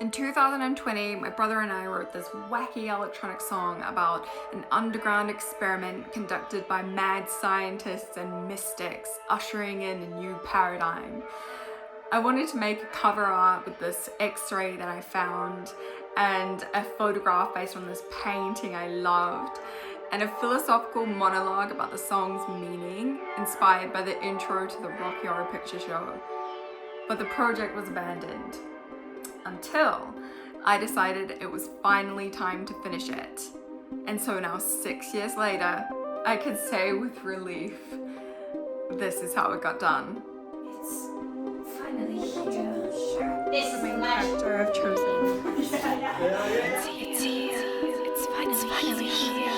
In 2020, my brother and I wrote this wacky electronic song about an underground experiment conducted by mad scientists and mystics, ushering in a new paradigm. I wanted to make a cover art with this X-ray that I found, and a photograph based on this painting I loved, and a philosophical monologue about the song's meaning, inspired by the intro to the Rocky Horror Picture Show. But the project was abandoned. Until I decided it was finally time to finish it. And so now 6 years later, I can say with relief, this is how it got done. It's finally here. This is The main my character I've chosen. It's here. It's finally here.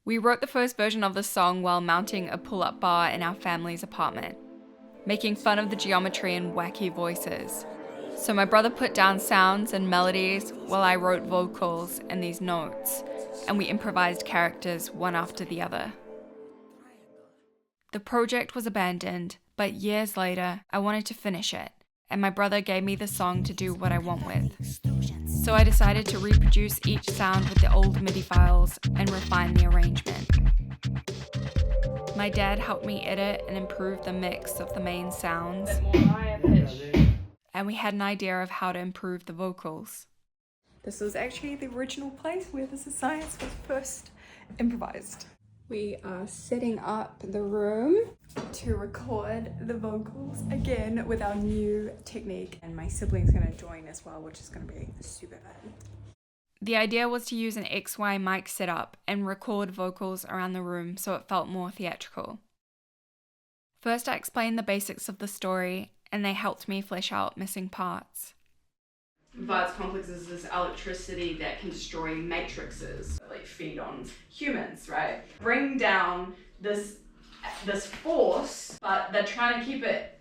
We wrote the first version of the song while mounting a pull-up bar in our family's apartment, making fun of the geometry and wacky voices. So my brother put down sounds and melodies while I wrote vocals and these notes, and we improvised characters one after the other. The project was abandoned, but years later, I wanted to finish it, and my brother gave me the song to do what I want with. So I decided to reproduce each sound with the old MIDI files and refine the arrangement. My dad helped me edit and improve the mix of the main sounds, and we had an idea of how to improve the vocals. This was actually the original place where This Is Science was first improvised. We are setting up the room to record the vocals again with our new technique, and my sibling's gonna join as well, which is gonna be super fun. The idea was to use an XY mic setup and record vocals around the room so it felt more theatrical. First, I explained the basics of the story, and they helped me flesh out missing parts. Vard's complex is this electricity that can destroy matrices, like feed on humans, right? Bring down this force, but they're trying to keep it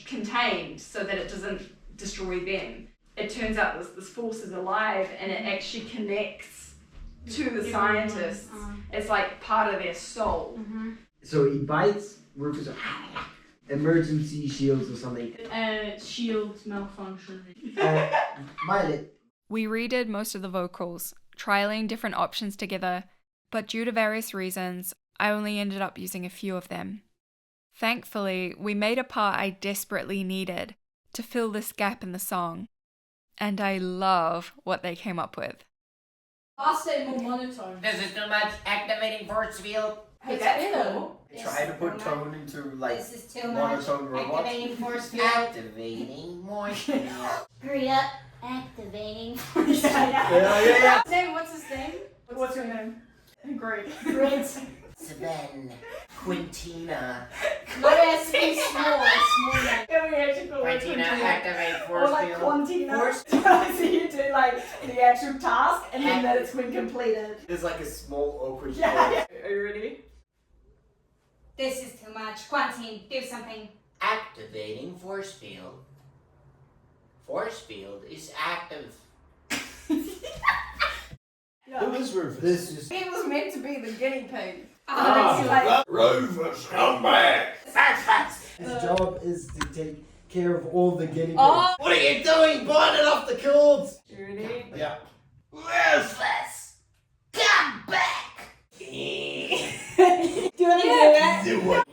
contained so that it doesn't destroy them. It turns out this force is alive, and it actually connects to the scientists. It's like part of their soul. So he bites, Rufus, emergency shields or something. Shields malfunction. Violet. We redid most of the vocals, trialing different options together, but due to various reasons, I only ended up using a few of them. Thankfully, we made a part I desperately needed to fill this gap in the song, and I love what they came up with. Faster and more monotone. This is too much activating force field. Hey, that's cool. Try to put tone into like This is too much. monotone robot. Activating force field. Activating moisture. Hurry up. Activating. Yeah. Name, what's his name? What's your name? Great. Great. Sven. Quintina. But it has to be small. Small name. Can we actually call it Quintina, Quintina? activate Or force like field. Quantina. Force- So you do like the actual task and then that it's been completed. There's like a small awkward Yeah. Are you ready? This is too much. Quantine, do something. Activating force field. Force field is active. Who is Rufus? This is He was meant to be the guinea pig. Rufus, come back! his job is to take care of all the guinea pigs. Oh. What are you doing? Bind it off the cords! You ready? Yeah. Rufus! Come back! Do you want to do that? Do it.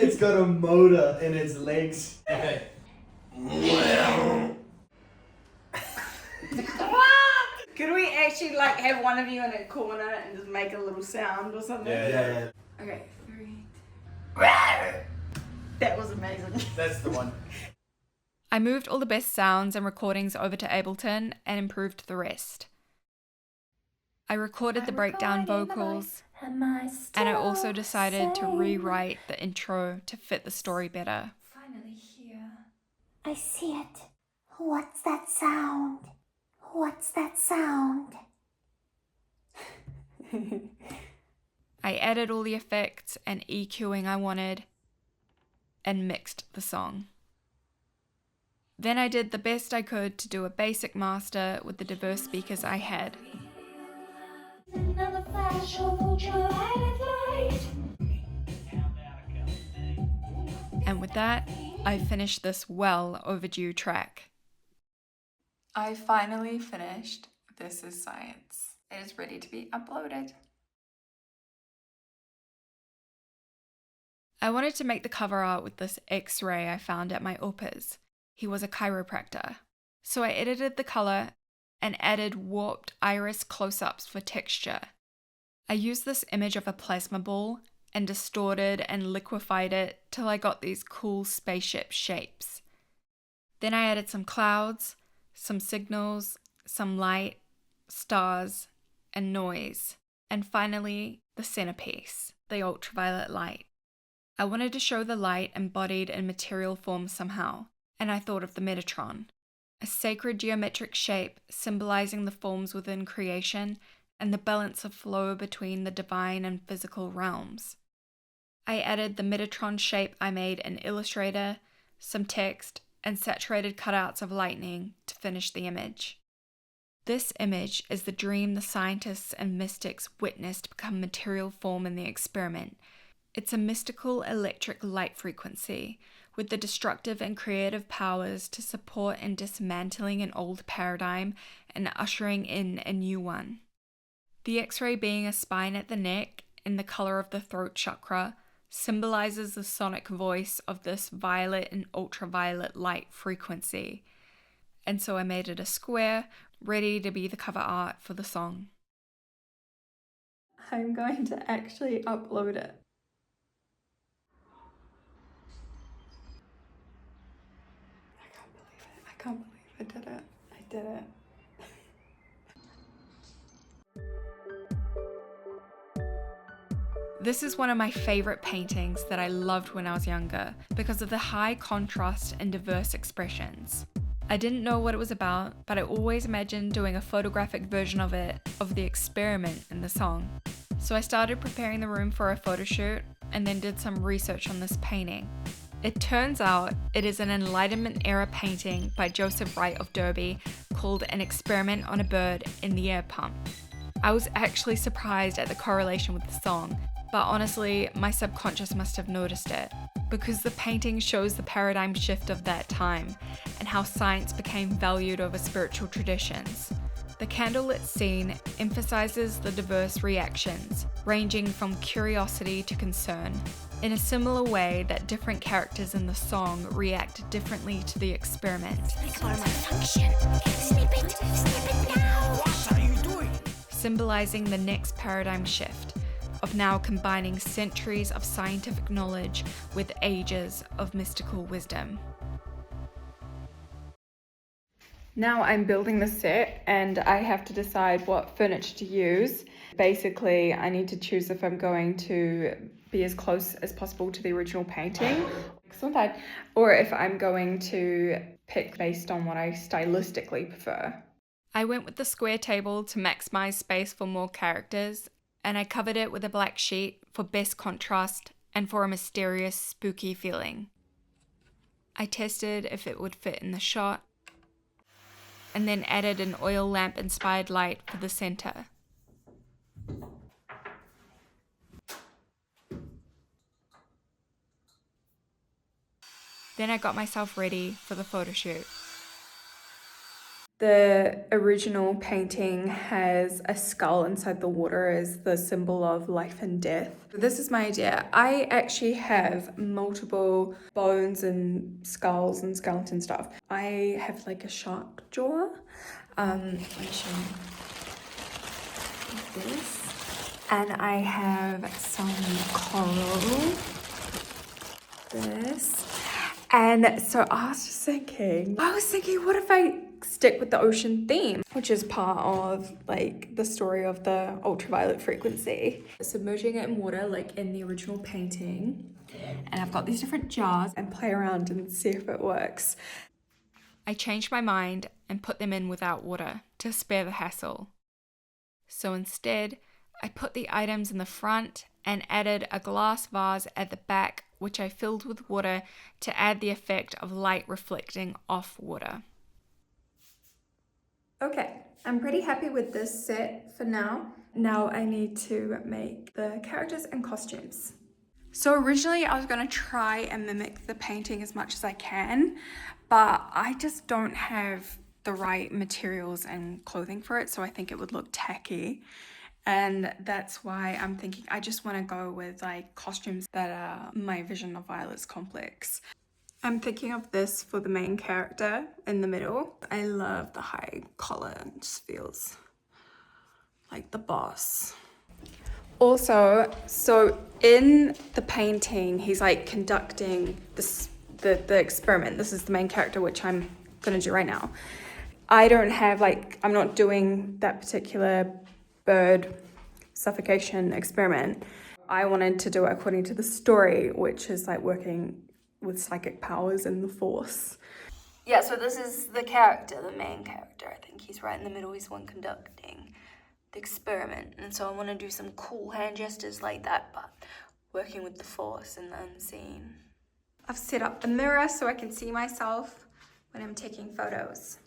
It's got a motor in its legs. Could we actually like have one of you in a corner and just make a little sound or something? Yeah. Okay, 3. That was amazing. That's the one. I moved all the best sounds and recordings over to Ableton and improved the rest. I recorded the breakdown vocals, and I also decided to rewrite the intro to fit the story better. Finally here. I see it. What's that sound? What's that sound? I added all the effects and EQing I wanted, and mixed the song. Then I did the best I could to do a basic master with the diverse speakers I had. Another flash of ultraviolet light. And with that, I finished this well overdue track. I finally finished This Is Science. It is ready to be uploaded. I wanted to make the cover art with this X-ray I found at my Opus. He was a chiropractor. So I edited the color and added warped iris close-ups for texture. I used this image of a plasma ball and distorted and liquefied it till I got these cool spaceship shapes. Then I added some clouds, some signals, some light, stars, and noise, and finally the centerpiece, the ultraviolet light. I wanted to show the light embodied in material form somehow, and I thought of the Metatron, a sacred geometric shape symbolizing the forms within creation and the balance of flow between the divine and physical realms. I added the Metatron shape I made in Illustrator, some text, and saturated cutouts of lightning to finish the image. This image is the dream the scientists and mystics witnessed become material form in the experiment. It's a mystical electric light frequency with the destructive and creative powers to support in dismantling an old paradigm and ushering in a new one. The X-ray being a spine at the neck in the color of the throat chakra symbolizes the sonic voice of this violet and ultraviolet light frequency. And so I made it a square, ready to be the cover art for the song. I'm going to actually upload it. I can't believe I did it. I did it. This is one of my favorite paintings that I loved when I was younger because of the high contrast and diverse expressions. I didn't know what it was about, but I always imagined doing a photographic version of it, of the experiment in the song. So I started preparing the room for a photo shoot and then did some research on this painting. It turns out it is an Enlightenment era painting by Joseph Wright of Derby called An Experiment on a Bird in the Air Pump. I was actually surprised at the correlation with the song, but honestly, my subconscious must have noticed it, because the painting shows the paradigm shift of that time and how science became valued over spiritual traditions. The candlelit scene emphasizes the diverse reactions, ranging from curiosity to concern, in a similar way that different characters in the song react differently to the experiment. Symbolizing the next paradigm shift of now combining centuries of scientific knowledge with ages of mystical wisdom. Now I'm building the set and I have to decide what furniture to use. Basically, I need to choose if I'm going to be as close as possible to the original painting, or if I'm going to pick based on what I stylistically prefer. I went with the square table to maximize space for more characters, and I covered it with a black sheet for best contrast and for a mysterious, spooky feeling. I tested if it would fit in the shot, and then added an oil lamp inspired light for the center. Then I got myself ready for the photo shoot. The original painting has a skull inside the water as the symbol of life and death. This is my idea. I actually have multiple bones and skulls and skeleton stuff. I have like a shark jaw. Let me show you. Like this. And I have some coral. This. And so I was thinking, what if I stick with the ocean theme, which is part of like the story of the ultraviolet frequency. Submerging it in water like in the original painting. And I've got these different jars and play around and see if it works. I changed my mind and put them in without water to spare the hassle. So instead, I put the items in the front and added a glass vase at the back, which I filled with water to add the effect of light reflecting off water. Okay, I'm pretty happy with this set for now. Now I need to make the characters and costumes. So originally I was going to try and mimic the painting as much as I can, but I just don't have the right materials and clothing for it, so I think it would look tacky. And that's why I'm thinking I just want to go with like costumes that are my vision of Violet's complex. I'm thinking of this for the main character in the middle. I love the high collar, it just feels like the boss. Also, so in the painting, he's like conducting the experiment. This is the main character, which I'm gonna do right now. I don't have I'm not doing that particular bird suffocation experiment. I wanted to do it according to the story, which is like working with psychic powers and the force. Yeah, so this is the character, the main character. I think he's right in the middle. He's one conducting the experiment. And so I want to do some cool hand gestures like that, but working with the force and the unseen. I've set up the mirror so I can see myself when I'm taking photos.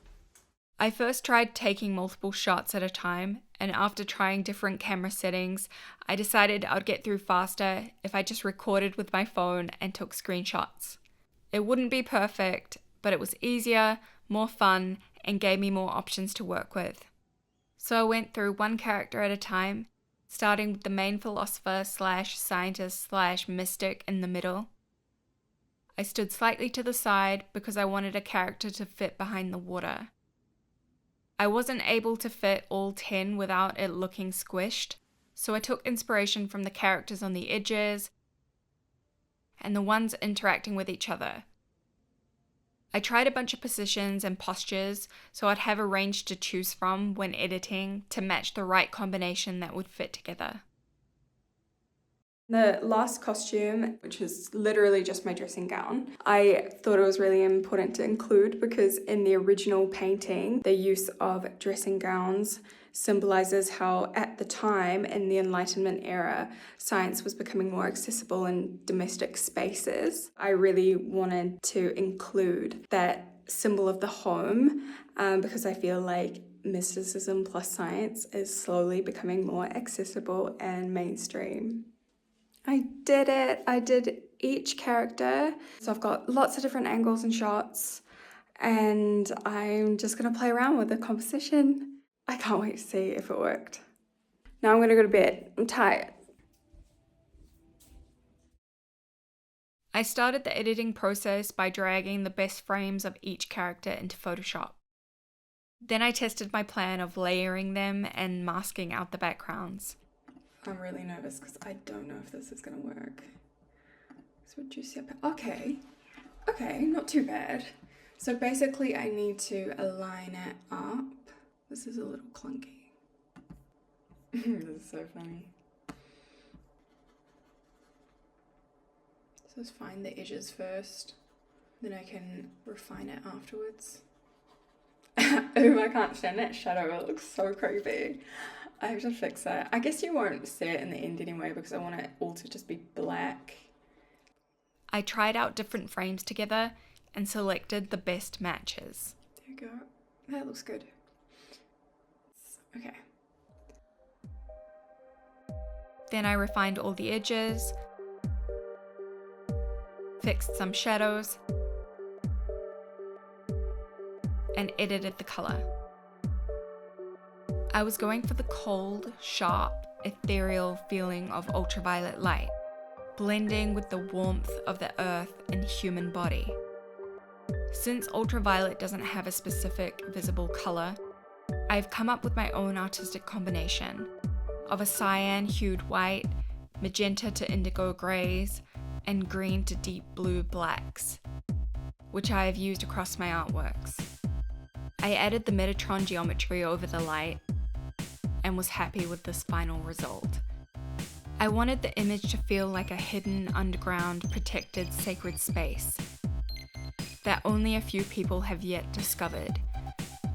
I first tried taking multiple shots at a time, and after trying different camera settings, I decided I'd get through faster if I just recorded with my phone and took screenshots. It wouldn't be perfect, but it was easier, more fun, and gave me more options to work with. So I went through one character at a time, starting with the main philosopher / scientist / mystic in the middle. I stood slightly to the side because I wanted a character to fit behind the water. I wasn't able to fit all 10 without it looking squished, so I took inspiration from the characters on the edges and the ones interacting with each other. I tried a bunch of positions and postures so I'd have a range to choose from when editing to match the right combination that would fit together. The last costume, which is literally just my dressing gown, I thought it was really important to include because in the original painting, the use of dressing gowns symbolizes how at the time in the Enlightenment era, science was becoming more accessible in domestic spaces. I really wanted to include that symbol of the home because I feel like mysticism plus science is slowly becoming more accessible and mainstream. I did it. I did each character. So I've got lots of different angles and shots, and I'm just gonna play around with the composition. I can't wait to see if it worked. Now I'm gonna go to bed. I'm tired. I started the editing process by dragging the best frames of each character into Photoshop. Then I tested my plan of layering them and masking out the backgrounds. I'm really nervous because I don't know if this is gonna work. So juicy up. Okay, not too bad. So basically I need to align it up. This is a little clunky. This is so funny. So let's find the edges first. Then I can refine it afterwards. Oh, I can't stand that shadow. It looks so creepy. I have to fix that. I guess you won't see it in the end anyway because I want it all to just be black. I tried out different frames together and selected the best matches. There you go. That looks good. Okay. Then I refined all the edges, fixed some shadows, and edited the color. I was going for the cold, sharp, ethereal feeling of ultraviolet light, blending with the warmth of the earth and human body. Since ultraviolet doesn't have a specific visible color, I've come up with my own artistic combination of a cyan-hued white, magenta to indigo grays, and green to deep blue blacks, which I have used across my artworks. I added the Metatron geometry over the light and was happy with this final result. I wanted the image to feel like a hidden, underground, protected, sacred space that only a few people have yet discovered.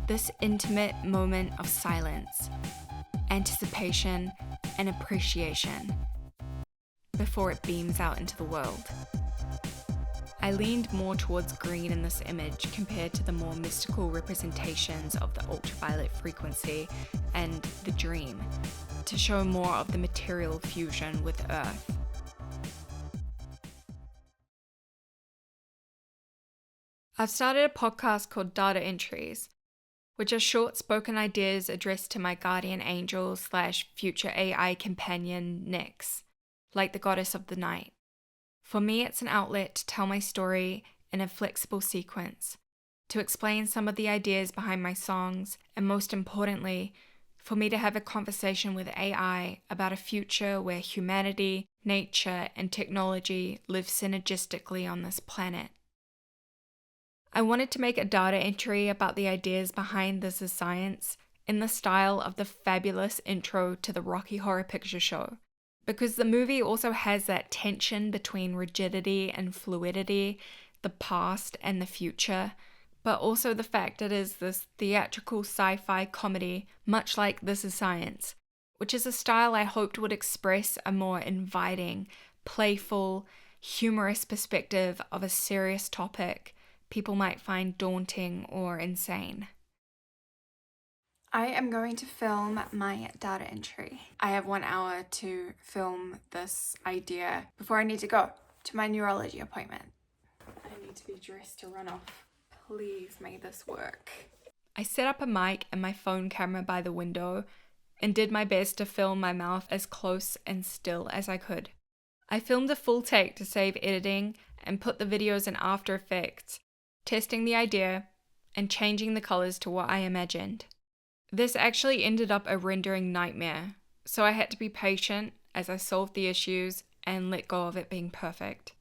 This intimate moment of silence, anticipation, and appreciation before it beams out into the world. I leaned more towards green in this image compared to the more mystical representations of the ultraviolet frequency and the dream, to show more of the material fusion with Earth. I've started a podcast called Data Entries, which are short spoken ideas addressed to my guardian angel / future AI companion, Nyx, like the goddess of the night. For me, it's an outlet to tell my story in a flexible sequence, to explain some of the ideas behind my songs, and most importantly, for me to have a conversation with AI about a future where humanity, nature, and technology live synergistically on this planet. I wanted to make a data entry about the ideas behind This Is Science in the style of the fabulous intro to the Rocky Horror Picture Show, because the movie also has that tension between rigidity and fluidity, the past and the future, but also the fact it is this theatrical sci-fi comedy, much like This Is Science, which is a style I hoped would express a more inviting, playful, humorous perspective of a serious topic people might find daunting or insane. I am going to film my data entry. I have 1 hour to film this idea before I need to go to my neurology appointment. I need to be dressed to run off. Please make this work. I set up a mic and my phone camera by the window and did my best to film my mouth as close and still as I could. I filmed a full take to save editing and put the videos in After Effects, testing the idea and changing the colors to what I imagined. This actually ended up a rendering nightmare, so I had to be patient as I solved the issues and let go of it being perfect.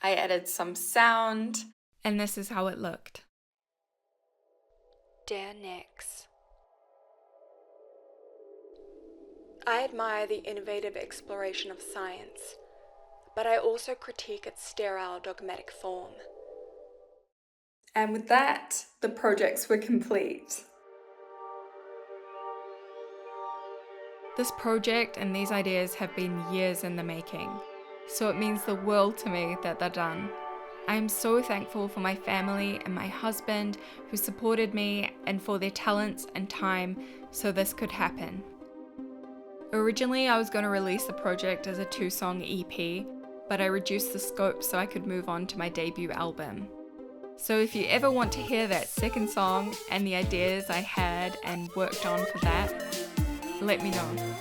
I added some sound, and this is how it looked. Dear Nyx, I admire the innovative exploration of science, but I also critique its sterile dogmatic form. And with that, the projects were complete. This project and these ideas have been years in the making, so it means the world to me that they're done. I am so thankful for my family and my husband who supported me and for their talents and time so this could happen. Originally, I was going to release the project as a 2-song EP, but I reduced the scope so I could move on to my debut album. So if you ever want to hear that second song and the ideas I had and worked on for that, let me know.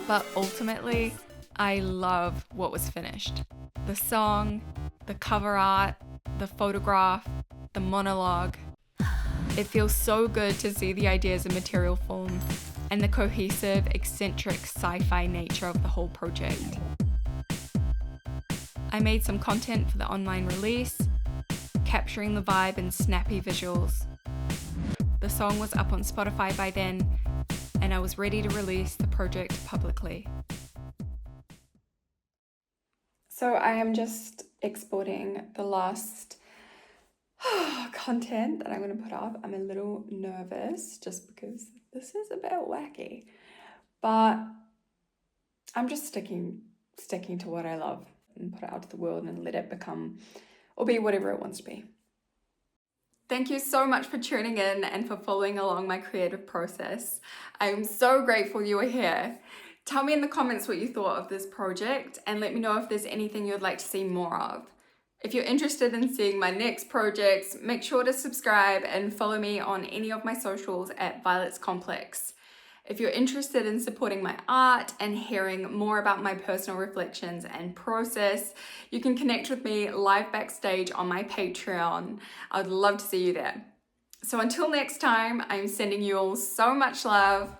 But ultimately, I love what was finished. The song, the cover art, the photograph, the monologue. It feels so good to see the ideas in material form and the cohesive, eccentric sci-fi nature of the whole project. I made some content for the online release, capturing the vibe in snappy visuals. The song was up on Spotify by then, and I was ready to release the project publicly. So I am just exporting the last content that I'm going to put up. I'm a little nervous just because this is a bit wacky, but I'm just sticking to what I love and put it out to the world and let it become or be whatever it wants to be. Thank you so much for tuning in and for following along my creative process. I'm so grateful you were here. Tell me in the comments what you thought of this project and let me know if there's anything you'd like to see more of. If you're interested in seeing my next projects, make sure to subscribe and follow me on any of my socials at Violet's Complex. If you're interested in supporting my art and hearing more about my personal reflections and process, you can connect with me live backstage on my Patreon. I'd love to see you there. So until next time, I'm sending you all so much love.